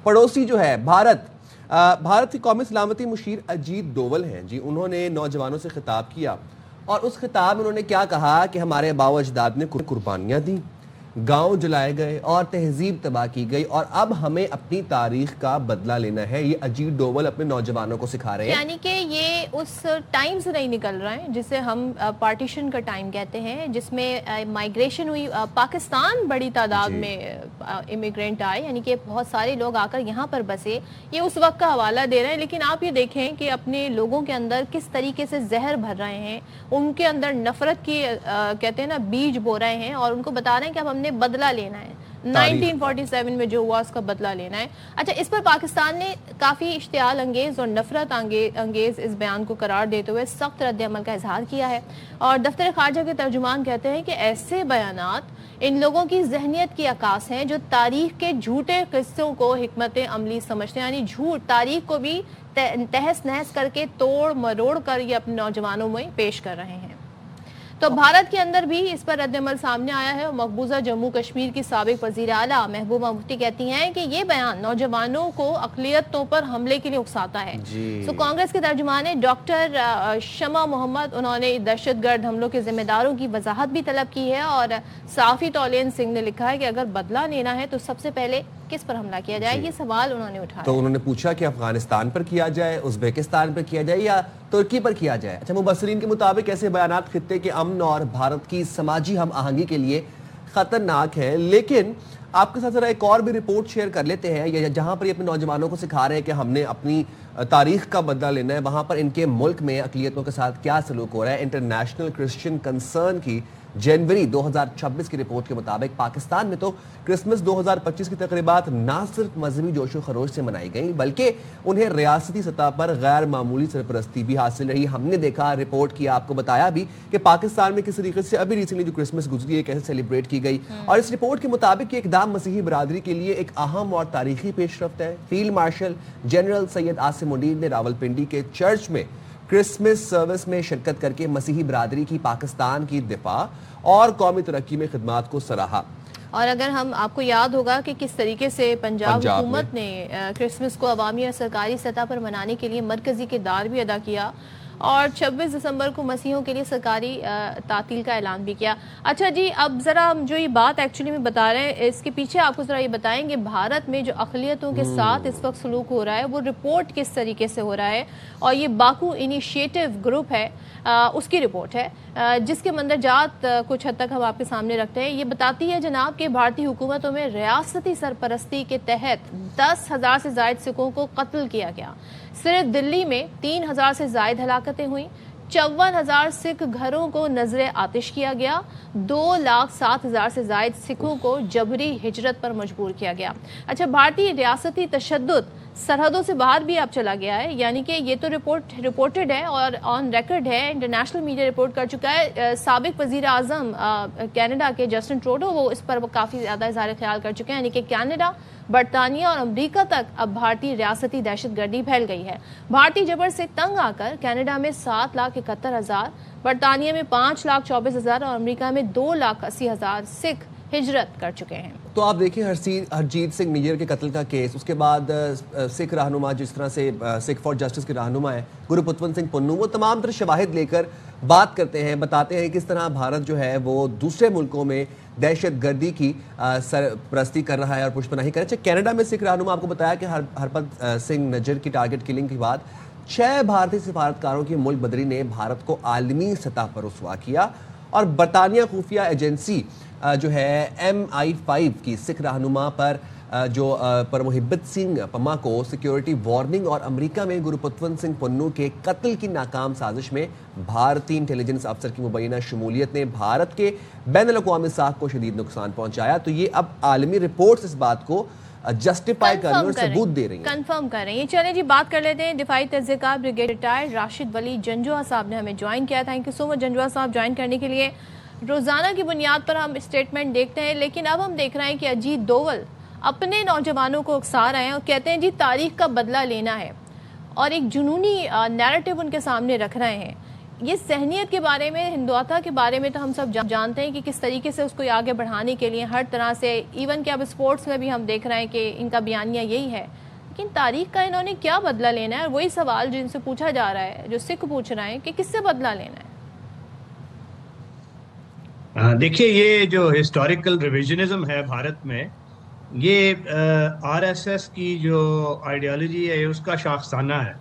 پڑوسی جو ہے بھارت کی قومی سلامتی مشیر اجیت ڈوول ہیں جی، انہوں نے نوجوانوں سے خطاب کیا اور اس خطاب میں انہوں نے کیا کہا کہ ہمارے آباء و اجداد نے قربانیاں دیں، گاؤں جلائے گئے اور تہذیب تباہ کی گئی، اور اب ہمیں اپنی تاریخ کا بدلہ لینا ہے. یہ اجیت ڈوول اپنے نوجوانوں کو سکھا رہے ہیں. یعنی کہ یہ اس ٹائم سے نہیں نکل رہے ہیں جسے ہم پارٹیشن کا ٹائم کہتے ہیں، جس میں مائیگریشن ہوئی، پاکستان بڑی تعداد میں امیگرینٹ آئے، یعنی کہ بہت سارے لوگ آ کر یہاں پر بسے. یہ اس وقت کا حوالہ دے رہے ہیں، لیکن آپ یہ دیکھیں کہ اپنے لوگوں کے اندر کس طریقے سے زہر بھر رہے ہیں، ان کے اندر نفرت کی کہتے ہیں نا بیج بو رہے ہیں، اور ان کو بتا رہے ہیں کہ اب ہم نے بدلہ لینا ہے، 1947 میں جو ہوا اس کا بدلہ لینا ہے. اچھا، اس پر پاکستان نے کافی اشتعال انگیز اور نفرت انگیز اس بیان کو قرار دیتے ہوئے سخت رد عمل کا اظہار کیا ہے، اور دفتر خارجہ کے ترجمان کہتے ہیں کہ ایسے بیانات ان لوگوں کی ذہنیت کی عکاس ہیں جو تاریخ کے جھوٹے قصوں کو حکمت عملی سمجھتے ہیں، یعنی جھوٹ تاریخ کو بھی تہس نہس کر کے توڑ مروڑ کر یہ اپنے نوجوانوں میں پیش کر رہے ہیں. تو بھارت کے اندر بھی اس پر رد عمل سامنے آیا ہے، اور مقبوضہ جموں کشمیر کی سابق وزیر اعلیٰ محبوبہ مفتی کہتی ہیں کہ یہ بیان نوجوانوں کو اقلیتوں پر حملے کے لیے اکساتا ہے. کانگریس کے ترجمان ڈاکٹر شمع محمد، انہوں نے دہشت گرد حملوں کے ذمہ داروں کی وضاحت بھی طلب کی ہے، اور صحافی تولین سنگھ نے لکھا ہے کہ اگر بدلہ لینا ہے تو سب سے پہلے کس پر حملہ کیا جائے، یہ سوال انہوں نے اٹھایا. تو انہوں نے پوچھا کہ افغانستان پر کیا جائے، ازبیکستان پر کیا جائے یا ترکی پر کیا جائے. اچھا، مبصرین کے مطابق ایسے بیانات خطے کے امن اور بھارت کی سماجی ہم آہنگی کے لیے خطرناک ہیں. لیکن آپ کے ساتھ ذرا ایک اور بھی رپورٹ شیئر کر لیتے ہیں، جہاں پر یہ اپنے نوجوانوں کو سکھا رہے ہیں کہ ہم نے اپنی تاریخ کا بدلہ لینا ہے، وہاں پر ان کے ملک میں اقلیتوں کے ساتھ کیا سلوک ہو رہا ہے. انٹرنیشنل کرسچین کنسرن کی جنوری 2026 کی رپورٹ کے مطابق پاکستان میں تو کرسمس 2025 کی تقریبات نہ صرف مذہبی جوش و خروش سے منائی گئیں، بلکہ انہیں ریاستی سطح پر غیر معمولی سرپرستی بھی حاصل رہی. ہم نے دیکھا، رپورٹ کیا، آپ کو بتایا بھی کہ پاکستان میں کس طریقے سے ابھی ریسنٹلی جو کرسمس گزری ہے کیسے سیلیبریٹ کی گئی. اور اس رپورٹ کے مطابق یہ اقدام مسیحی برادری کے لیے ایک اہم اور تاریخی پیش رفت ہے. Field marshal general Syed Asim Munir نے راولپنڈی کے چرچ میں کرسمس سروس میں شرکت کر کے مسیحی برادری کی پاکستان کی دفاع اور قومی ترقی میں خدمات کو سراہا. اور اگر ہم آپ کو یاد ہوگا کہ کس طریقے سے پنجاب حکومت نے کرسمس کو عوامی اور سرکاری سطح پر منانے کے لیے مرکزی کردار بھی ادا کیا، اور 26 دسمبر کو مسیحیوں کے لیے سرکاری تعطیل کا اعلان بھی کیا. اچھا جی، اب ذرا ہم جو یہ بات ایکچولی میں بتا رہے ہیں، اس کے پیچھے آپ کو ذرا یہ بتائیں کہ بھارت میں جو اقلیتوں کے ساتھ اس وقت سلوک ہو رہا ہے وہ رپورٹ کس طریقے سے ہو رہا ہے. اور یہ باکو انیشیٹو گروپ ہے، اس کی رپورٹ ہے، جس کے مندرجات کچھ حد تک ہم آپ کے سامنے رکھتے ہیں. یہ بتاتی ہے جناب کہ بھارتی حکومتوں میں ریاستی سرپرستی کے تحت 10,000 سے زائد سکھوں کو قتل کیا گیا. صرف دلی میں 3,000 سے زائد ہلاکتیں ہوئیں، 54,000 سکھ گھروں کو نذر آتش کیا گیا، 2,07,000 سے زائد سکھوں کو جبری ہجرت پر مجبور کیا گیا. اچھا، بھارتی ریاستی تشدد سرحدوں سے باہر بھی اب چلا گیا ہے، یعنی کہ یہ تو رپورٹڈ ہے اور آن ریکارڈ ہے، انٹرنیشنل میڈیا رپورٹ کر چکا ہے. سابق وزیر اعظم کینیڈا کے جسٹن ٹروڈو وہ اس پر کافی زیادہ اظہار خیال کر چکے ہیں، یعنی کہ کینیڈا، برطانیہ اور امریکہ تک اب بھارتی ریاستی دہشت گردی پھیل گئی ہے. بھارتی جبر سے تنگ آ کر کینیڈا میں 7,71,000، برطانیہ میں 5,24,000 اور امریکہ میں 2,80,000 سکھ ہجرت کر چکے ہیں. تو آپ دیکھیں ہرجیت سنگھ نیجر کے قتل کا کیس، اس کے بعد سکھ رہنما جس طرح سے سکھ فار جسٹس کے رہنما ہیں گروپتون سنگھ پنو، وہ تمام تر شواہد لے کر بات کرتے ہیں، بتاتے ہیں کس طرح بھارت جو ہے وہ دوسرے ملکوں میں دہشت گردی کی سرپرستی کر رہا ہے اور پشت پناہی کر رہا ہے. کینیڈا میں سکھ رہنما، آپ کو بتایا کہ ہرپت سنگھ نجر کی ٹارگٹ کلنگ کے بعد 6 بھارتی سفارتکاروں کی ملک بدری نے بھارت کو عالمی سطح پر رسوا کیا. اور برطانیہ خفیہ ایجنسی جو ہے MI5 کی سکھ رہنما پر محبت سنگھ پما کو سیکیورٹی وارننگ اور امریکہ میں گروپتون سنگھ پنو کے قتل کی ناکام سازش میں بھارتی انٹیلیجنس افسر کی مبینہ شمولیت نے بھارت کے بین الاقوامی ساکھ کو شدید نقصان پہنچایا. تو یہ اب عالمی رپورٹس اس بات کو جسٹیفائی کرنے اور ثبوت دے رہی ہیں، کنفرم کر رہی ہیں. چلیں جی، بات کر لیتے ہیں دفاعی تجزیہ کار بریگیڈ ریٹائر راشد ولی جنجوہ صاحب نے ہمیں جوائن کیا. تھینک یو سو مچ جنجوہ صاحب جوائن کرنے کے لیے. روزانہ کی بنیاد پر ہم اسٹیٹمنٹ دیکھتے ہیں، لیکن اب ہم دیکھ رہے ہیں کہ اجیت ڈوول اپنے نوجوانوں کو اکسا رہے ہیں اور کہتے ہیں جی تاریخ کا بدلہ لینا ہے، اور ایک جنونی نیریٹو ان کے سامنے رکھ رہے ہیں یہ ذہنیت کے بارے میں، ہندوتا کے بارے میں تو ہم سب جانتے ہیں کہ کس طریقے سے اس کو آگے بڑھانے کے لیے ہر طرح سے، ایون کہ اب اسپورٹس میں بھی ہم دیکھ رہے ہیں کہ ان کا بیانیہ یہی ہے، لیکن تاریخ کا انہوں نے کیا بدلہ لینا ہے؟ اور وہی سوال جن سے پوچھا جا رہا ہے، جو سکھ پوچھ رہے ہیں کہ کس سے بدلہ لینا ہے؟ دیکھیے، یہ جو ہسٹوریکل ریویژنزم ہے بھارت میں، یہ آر ایس ایس کی جو آئیڈیالوجی ہے اس کا شاخسانہ ہے،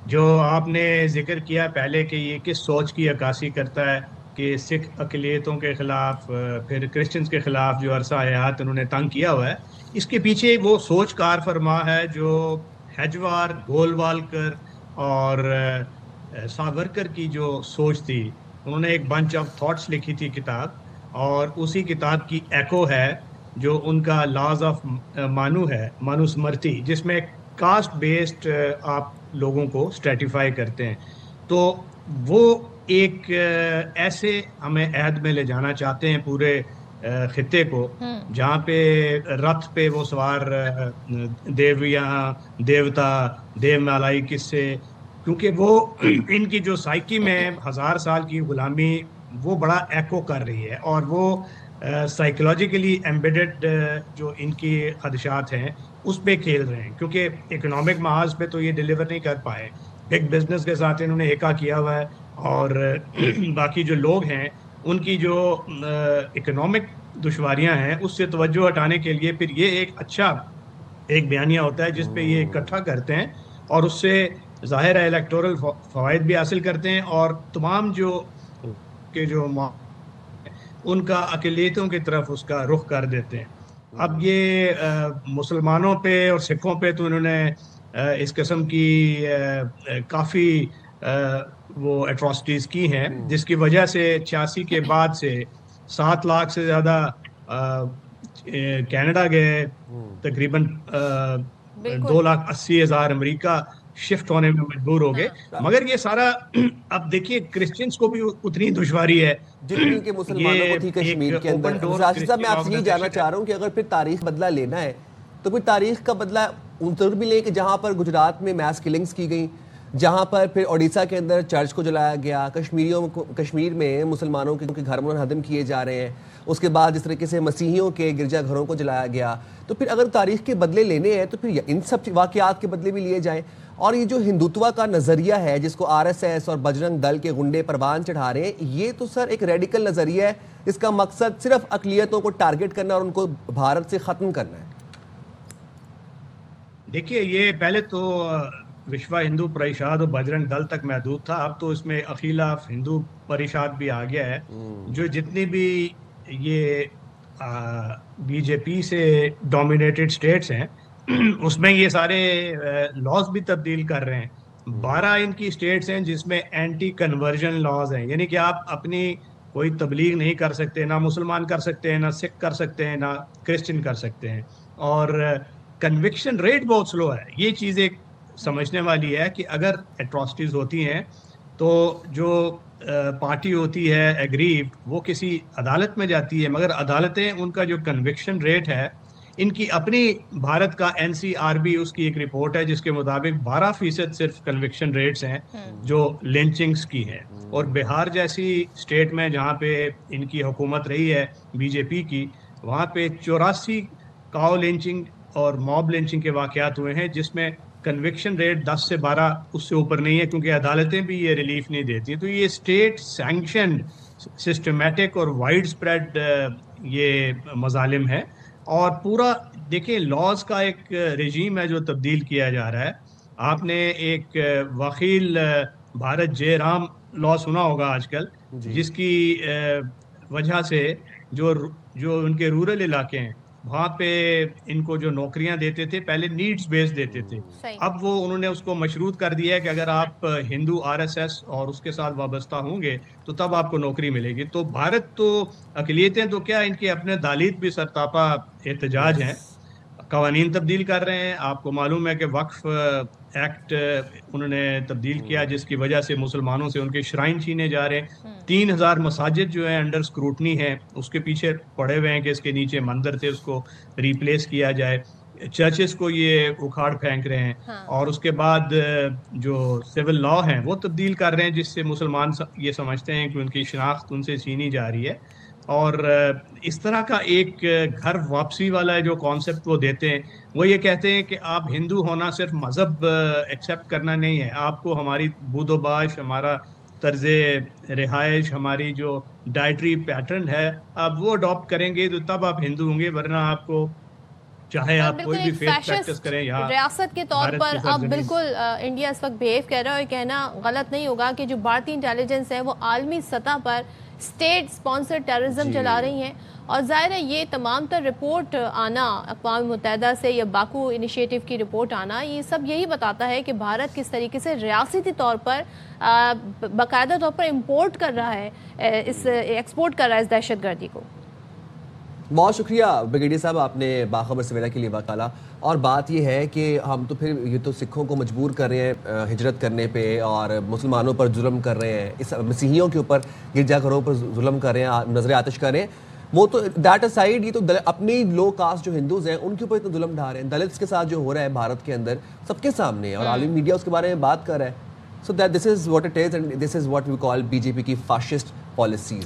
جو آپ نے ذکر کیا پہلے کہ یہ کس سوچ کی عکاسی کرتا ہے کہ سکھ اقلیتوں کے خلاف، پھر کرسچنز کے خلاف جو عرصہ حیات انہوں نے تنگ کیا ہوا ہے، اس کے پیچھے وہ سوچ کار فرما ہے جو ہیجوار، گولوالکر اور ساورکر کی جو سوچ تھی. انہوں نے ایک بنچ آف تھاٹس لکھی تھی کتاب، اور اسی کتاب کی ایکو ہے جو ان کا لاز آف مانو ہے، مانو سمرتی، جس میں کاسٹ بیسڈ آپ لوگوں کو اسٹریٹیفائی کرتے ہیں. تو وہ ایک ایسے ہمیں عہد میں لے جانا چاہتے ہیں پورے خطے کو، جہاں پہ رتھ پہ وہ سوار دیویاں، دیوتا، دیو مالائی قصے، کیونکہ وہ ان کی جو سائیکی میں 1000 سال کی غلامی وہ بڑا ایکو کر رہی ہے، اور وہ سائیکولوجیکلی ایمبیڈڈ جو ان کی خدشات ہیں اس پہ کھیل رہے ہیں، کیونکہ اکنامک محاذ پہ تو یہ ڈیلیور نہیں کر پائے. بگ بزنس کے ساتھ انہوں نے ایکا کیا ہوا ہے، اور باقی جو لوگ ہیں ان کی جو اکنامک دشواریاں ہیں اس سے توجہ ہٹانے کے لیے پھر یہ ایک اچھا ایک بیانیہ ہوتا ہے جس پہ یہ اکٹھا کرتے ہیں، اور اس سے ظاہر ہے الیکٹورل فوائد بھی حاصل کرتے ہیں، اور تمام جو ان کا اقلیتوں کی طرف اس کا رخ کر دیتے ہیں. اب یہ مسلمانوں پہ اور سکھوں پہ تو انہوں نے اس قسم کی کافی وہ ایٹراسٹیز کی ہیں، جس کی وجہ سے 86 کے بعد سے 7 لاکھ سے زیادہ کینیڈا گئے، تقریباً 2,80,000 امریکہ شفٹ ہونے میں مجبور ہو گئے. مگر یہ سارا اب دیکھیے کرسچنز کو بھی اتنی دشواری ہے جتنی کہ مسلمانوں کو تھی کشمیر کے اندر. راشد صاحب، میں آپ سے یہ جاننا چاہ رہا ہوں کہ اگر پھر تاریخ بدلہ لینا ہے تو پھر تاریخ کا بدلہ ان ضرور بھی لیں کہ جہاں پر گجرات میں میس کلنگز کی گئیں، جہاں پر پھر اوڈیشہ کے اندر چرچ کو جلایا گیا، کشمیر میں مسلمانوں کے گھر منہدم کیے جا رہے ہیں، اس کے بعد جس طریقے سے مسیحیوں کے گرجا گھروں کو جلایا گیا. تو پھر اگر تاریخ کے بدلے لینے ہیں تو پھر ان سب واقعات کے بدلے بھی لیے جائیں. اور یہ جو ہندوتوا کا نظریہ ہے جس کو آر ایس ایس اور بجرنگ دل کے گنڈے پروان چڑھا رہے ہیں، یہ تو سر ایک ریڈیکل نظریہ ہے، اس کا مقصد صرف اقلیتوں کو ٹارگٹ کرنا اور ان کو بھارت سے ختم کرنا ہے. دیکھیے، یہ پہلے تو وشوا ہندو پریشاد اور بجرنگ دل تک محدود تھا، اب تو اس میں اخیل آف ہندو پریشاد بھی آ گیا ہے. جو جتنی بھی یہ بی جے پی سے ڈومینیٹڈ سٹیٹس ہیں اس میں یہ سارے لاز بھی تبدیل کر رہے ہیں. 12 ان کی سٹیٹس ہیں جس میں اینٹی کنورژن لاز ہیں، یعنی کہ آپ اپنی کوئی تبلیغ نہیں کر سکتے، نہ مسلمان کر سکتے ہیں، نہ سکھ کر سکتے ہیں، نہ کرسچن کر سکتے ہیں. اور کنوکشن ریٹ بہت سلو ہے. یہ چیز ایک سمجھنے والی ہے کہ اگر ایٹراسٹیز ہوتی ہیں تو جو پارٹی ہوتی ہے ایگریو، وہ کسی عدالت میں جاتی ہے، مگر عدالتیں ان کا جو کنوکشن ریٹ ہے، ان کی اپنی بھارت کا این سی آر بی اس کی ایک رپورٹ ہے جس کے مطابق 12% صرف کنوکشن ریٹس ہیں جو لنچنگز کی ہیں. اور بہار جیسی اسٹیٹ میں جہاں پہ ان کی حکومت رہی ہے بی جے پی کی، وہاں پہ 84 کاؤ لنچنگ اور موب لنچنگ کے واقعات ہوئے ہیں، جس میں کنوکشن ریٹ 10 سے 12 اس سے اوپر نہیں ہے، کیونکہ عدالتیں بھی یہ ریلیف نہیں دیتی. تو یہ اسٹیٹ سینکشنڈ سسٹمیٹک اور وائڈ اسپریڈ یہ مظالم ہے. اور پورا دیکھیں لاز کا ایک رجیم ہے جو تبدیل کیا جا رہا ہے. آپ نے ایک وکیل بھارت جے رام لا سنا ہوگا آج کل، جس کی وجہ سے جو ان کے رورل علاقے ہیں وہاں پہ ان کو جو نوکریاں دیتے تھے پہلے نیڈز بیس دیتے تھے، اب وہ انہوں نے اس کو مشروط کر دیا ہے کہ اگر آپ ہندو آر ایس ایس اور اس کے ساتھ وابستہ ہوں گے تو تب آپ کو نوکری ملے گی. تو بھارت تو اقلیتیں تو کیا، ان کے اپنے دالت بھی سرتاپا احتجاج ہیں، قوانین تبدیل کر رہے ہیں. آپ کو معلوم ہے کہ وقف ایکٹ انہوں نے تبدیل کیا جس کی وجہ سے مسلمانوں سے ان کے شرائن چھینے جا رہے ہیں. 3000 مساجد جو ہیں انڈر اسکروٹنی ہے، اس کے پیچھے پڑے ہوئے ہیں کہ اس کے نیچے مندر تھے اس کو ریپلیس کیا جائے. چرچز کو یہ اکھاڑ پھینک رہے ہیں اور اس کے بعد جو سول لا ہیں وہ تبدیل کر رہے ہیں، جس سے مسلمان یہ سمجھتے ہیں کہ ان کی شناخت ان سے چھینی جا رہی ہے. اور اس طرح کا ایک گھر واپسی والا جو کانسیپٹ وہ دیتے ہیں، وہ یہ کہتے ہیں کہ آپ ہندو ہونا صرف مذہب ایکسیپٹ کرنا نہیں ہے، آپ کو ہماری بود و باش، ہمارا طرز رہائش، ہماری جو ڈائٹری پیٹرن ہے، آپ وہ اڈاپٹ کریں گے تو تب آپ ہندو ہوں گے، ورنہ آپ کو چاہے آپ بالکل کوئی بھی ایک فیتھ پریکٹس فیشسٹ کریں یہاں ریاست کے طور بھارت پر کی اب سرزمین. بالکل انڈیا اس وقت بیہیو کر رہا ہے، اور کہنا غلط نہیں ہوگا کہ جو بھارتی انٹیلیجنس ہے وہ عالمی سطح پر اسٹیٹ سپانسر ٹیررزم چلا رہی ہیں. اور ظاہر ہے یہ تمام تر رپورٹ آنا اقوام متحدہ سے یا باکو انیشیٹو کی رپورٹ آنا، یہ سب یہی بتاتا ہے کہ بھارت کس طریقے سے ریاستی طور پر باقاعدہ طور پر امپورٹ کر رہا ہے، ایکسپورٹ کر رہا ہے اس دہشت گردی کو. بہت شکریہ بریگیڈیئر صاحب، آپ نے باخبر سویرا کے لیے وکالا. اور بات یہ ہے کہ ہم تو پھر یہ تو سکھوں کو مجبور کر رہے ہیں ہجرت کرنے پہ، اور مسلمانوں پر ظلم کر رہے ہیں، اس مسیحیوں کے اوپر گرجا گھروں پر ظلم کر رہے ہیں، نظر آتش کر رہے ہیں. وہ تو دیٹ اسائڈ، یہ تو اپنی لو کاسٹ جو ہندوز ہیں ان کے اوپر اتنا ظلم ڈھا رہے ہیں. دلتس کے ساتھ جو ہو رہا ہے بھارت کے اندر سب کے سامنے ہے، اور عالمی میڈیا اس کے بارے میں بات کر رہا ہے. So that this is what it is, and this is what we call B J P کی فاشسٹ پالیسیز.